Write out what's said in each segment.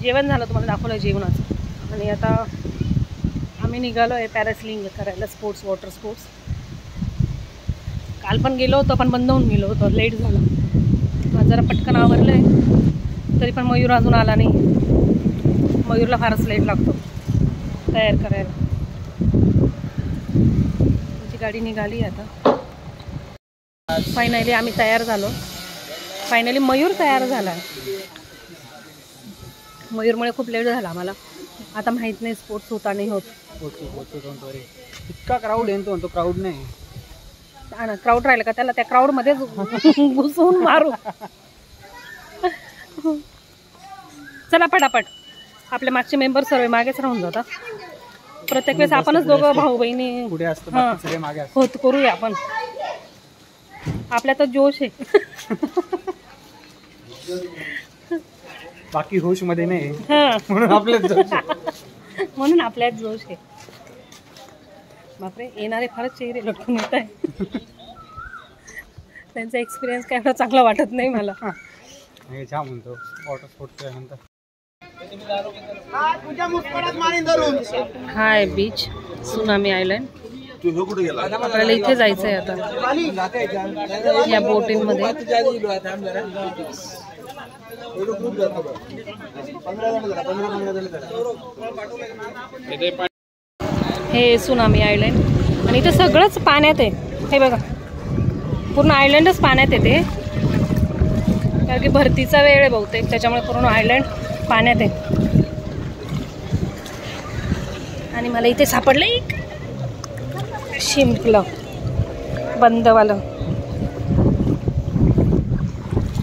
जेवण झालं, तुम्हाला दाखवलं जेवणाचं. आणि आता आम्ही निघालो आहे पॅरासेलिंग करायला, स्पोर्ट्स, वॉटर स्पोर्ट्स. काल पण गेलो होतो, पण बंद होऊन गेलो होतं, लेट झालं. जरा पटकन आवरलं आहे, तरी पण मयूर अजून आला नाही. मयूरला फारच लेट लागतो तयार करायला. तुमची गाडी निघाली आता. फायनली आम्ही तयार झालो. फायनली मयूर तयार झाला. मयूरमुळे खूप लेट झाला आम्हाला. आता माहीत नाही स्पोर्ट्स होता नाही होत. इतका क्राऊड आहे तो म्हणतो क्राऊड नाही. क्राऊड राहिला का त्याला त्या क्राऊड मध्येच घुसून मारू. चला पटापट. आपले मागचे मेंबर सर्व मागेच राहून जातात. प्रत्येक वेळेस आपणच दोघं भाऊ बहिणी पुढे असतो, बाकी सगळे मागे असतात. होत करूया आपण. आपल्यात जोश आहे. बाकी होश मध्ये नाही म्हणून आपल्यात जोश आहे. म्हणून आपल्यात जोश आहे. बापरे, येणारे फारच चेहरे लटकून येत आहे. त्यांचा एक्सपिरियन्स काय एवढा चांगला वाटत नाही मला. छान म्हणतो वॉटर स्पोर्ट्स नंतर. हा आहे बीच, सुनामी आयलंड. आपल्याला इथे जायचं आहे आता या बोटिंग मध्ये. हे सुनामी आयलंड आणि इथे सगळंच पाण्यात आहे. हे बघा, पूर्ण आयलंडच पाण्यात येते. कारण की भरतीचा वेळ आहे बहुतेक, त्याच्यामुळे पूर्ण आयलंड पाण्यात आहे. आणि मला इथे सापडलं एक शिंपलं बंदवालं.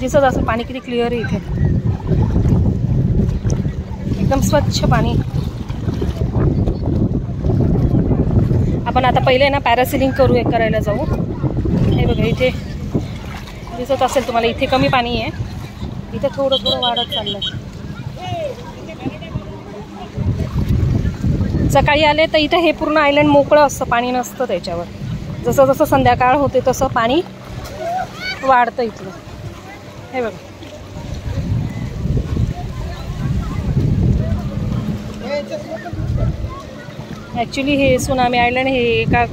दिसत असं पाणी किती क्लिअर आहे इथे. एकदम स्वच्छ पाणी. आपण आता पहिले ना पॅरासेलिंग करायला जाऊ. हे बघा, इथे दिसत असेल तुम्हाला, इथे कमी पाणी आहे. इथे थोडं थोडं वाढत चाललं. सकाळी आले तर इथे हे पूर्ण आयलंड मोकळं असतं, पाणी नसतं त्याच्यावर. जसं जसं संध्याकाळ होते तसं पाणी वाढतं इथलं. हे बघा, ॲक्च्युली हे सुनामी आयलंड हे एका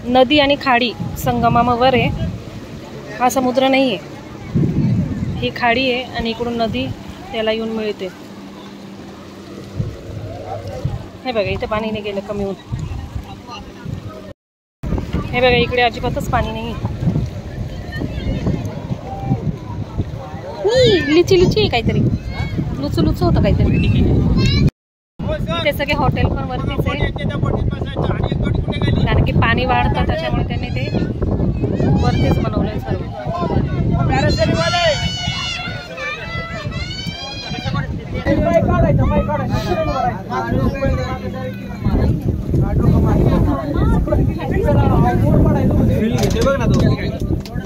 नदी आणि खाडी संगमावर आहे. हा समुद्र नाही आहे, ही खाडी आहे आणि इकडून नदी त्याला येऊन मिळते. हे बघा, इथे पाणी नाही गेलं, कमी होऊन. हे बघा, इकडे अजिबातच पाणी नाही. लिची लिची आहे काहीतरी, लुचू लुचू होतं काहीतरी. ते सगळे हॉटेल पण वरतीच आहे, कारण की पाणी वाढतं त्याच्यामुळे त्यांनी ते वरतीच बनवलंय सर्व.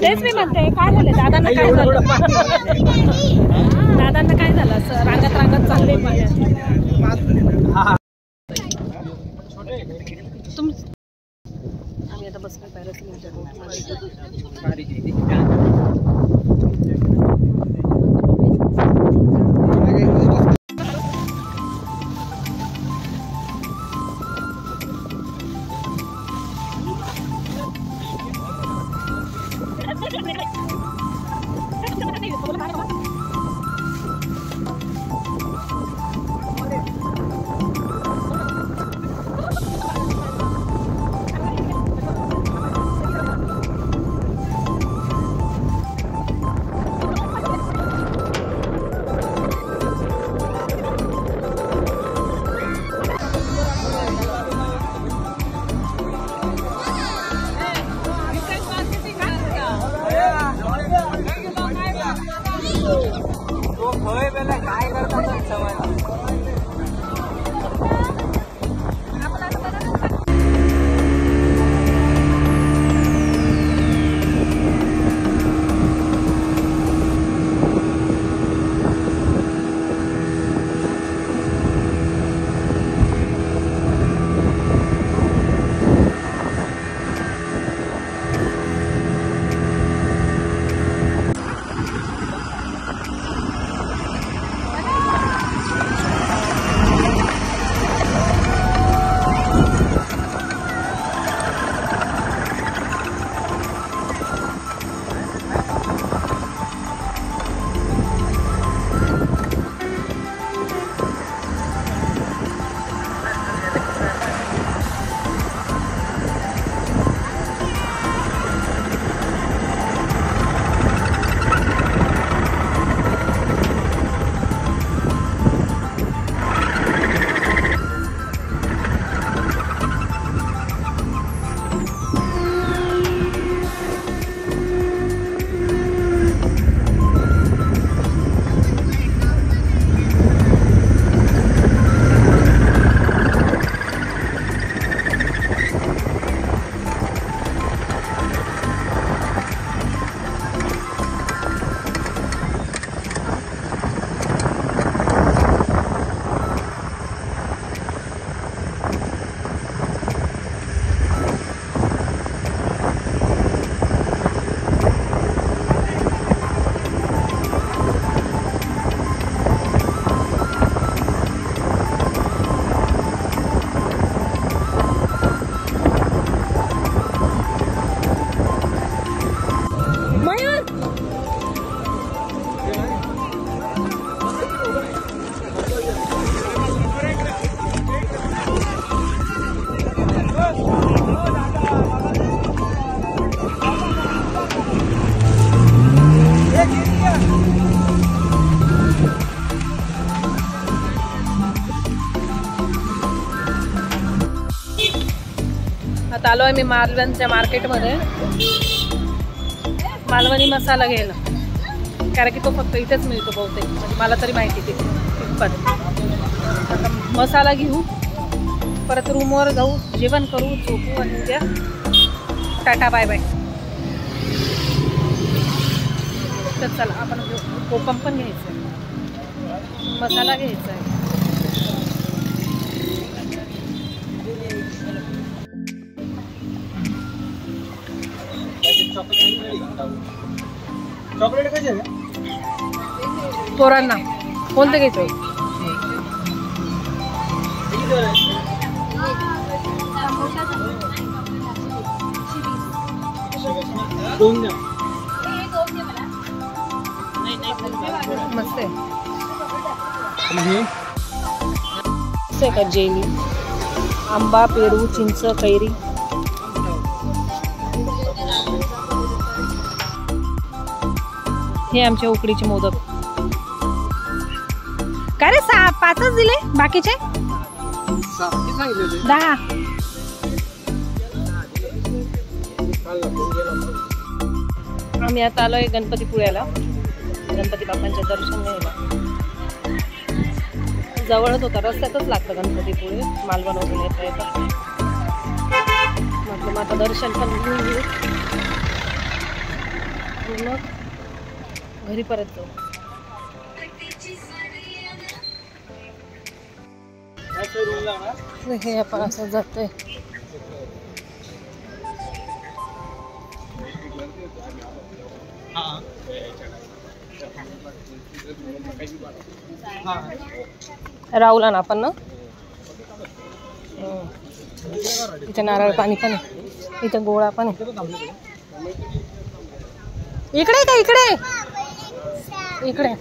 तेच मी म्हणते, काय झालं दादांना, काय झालं दादांना, काय झालं असं रांगत रांगत चालले पाहिजे. आम्ही आता बसलो पॅरासेलिंगच्या बोटमध्ये. आता आलो आहे मी मालवणच्या मार्केटमध्ये मालवणी मसाला घ्यायला, कारण की तो फक्त इथेच मिळतो बहुतेक, म्हणजे मला तरी माहिती ते पण. आता मसाला घेऊ, परत रूमवर जाऊ, जेवण करू, झोपू आणि उद्या टाटा बाय बाय. तर चला आपण कोकम पण घ्यायचं आहे, मसाला घ्यायचा आहे. चॉकलेट कशी आहे? पोरांना कोणतं घ्यायचं? दोन द्या. मस्त आहे. आणि मस्त आहे का जेली? आंबा, पेरू, चिंच, कैरी. हे आमच्या उकडीचे मोदक. काय रे 5च दिले, बाकीचे 10. आम्ही आता आलोय गणपतीपुळ्याला, गणपती बाप्पांच्या दर्शन घ्यायला. जवळच होता, रस्त्यातच लागतं गणपतीपुळे मालवणवरून येता येतं. म्हटलं मग आता दर्शन पण घेऊ, मग घरी परत जाऊ. हे आपण असं जातोय. राहुला ना आपण ना, इथे नारळ पाणी पण आहे, इथे गोळा पण आहे. इकडे का इकडे इकडे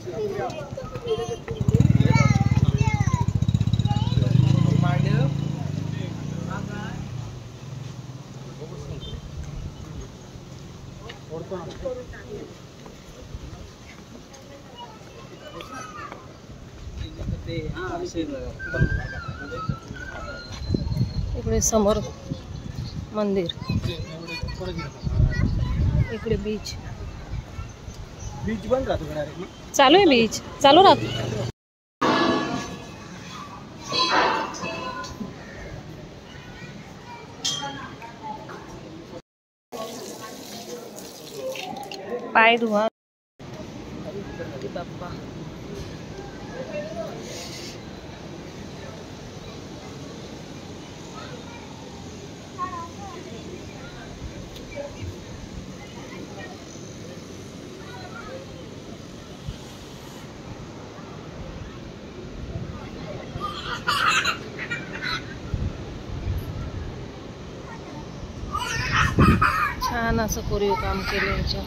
इकडे समोर मंदिर, इकडे बीच. बीच बंद राहतो डायरेक्ट. चालू आहे, बीच चालू राहतो. पाय धुवा. बाप्पा छान असं कोरीव काम केलं याच्या.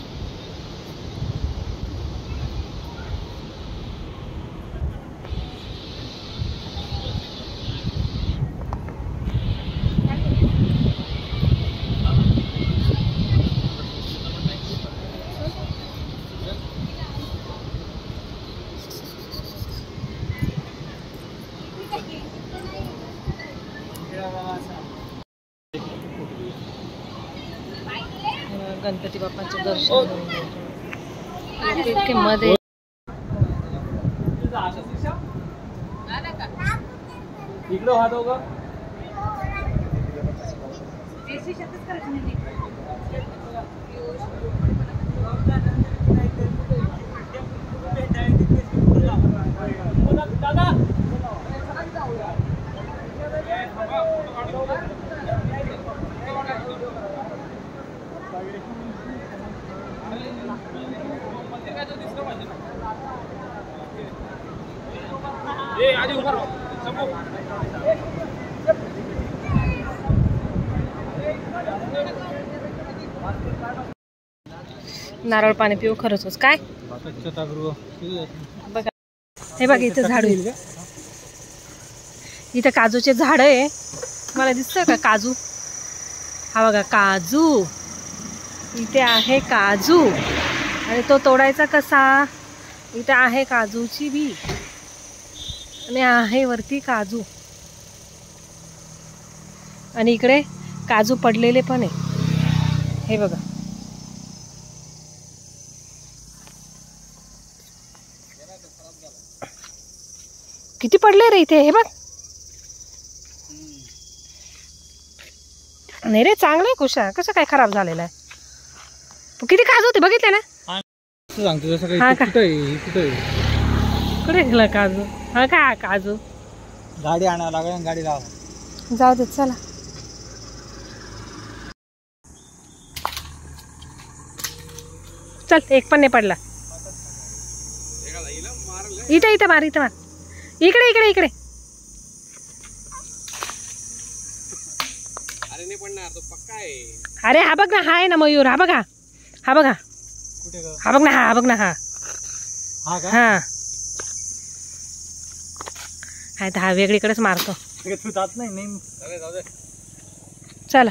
गणपती बाप्पांचं दर्शन इतके मध्ये. इकडे वाहत हो का? नारळ पाणी पिऊ खरंच काय. बघा हे बघा इथे झाड, इथे काजूचे झाड आहे, मला दिसतंय का काजू? हा बघा काजू, इथे आहे काजू. आणि तो तोडायचा कसा? इथे आहे काजूची बी आणि आहे वरती काजू. आणि इकडे काजू पडलेले पण आहे, हे बघा. किती पडले रे इथे, हे बघ. नाही रे, चांगलं आहे कुशा. कसं काय खराब झालेलं आहे? किती काजू होते बघितले ना. सांगतो जसं हा काही का? कुठे गेला काजू? हा का काजू? गाडी आणावं लागेल, गाडी लावा. जाऊ दे, चला. चल, एक पण नाही पडला. इथे इथे मार, इथे मार. इकडे इकडे इकडे. अरे नाही पडणार, तो पक्का आहे. अरे हा बघ ना, हा आहे ना मयूर. हा बघा, हा बघा. कुठे ग? हा बघ ना, हा बघ ना. हा हा का? हा हा वेगळीकडेच मारतो. तू जात नाही. चला.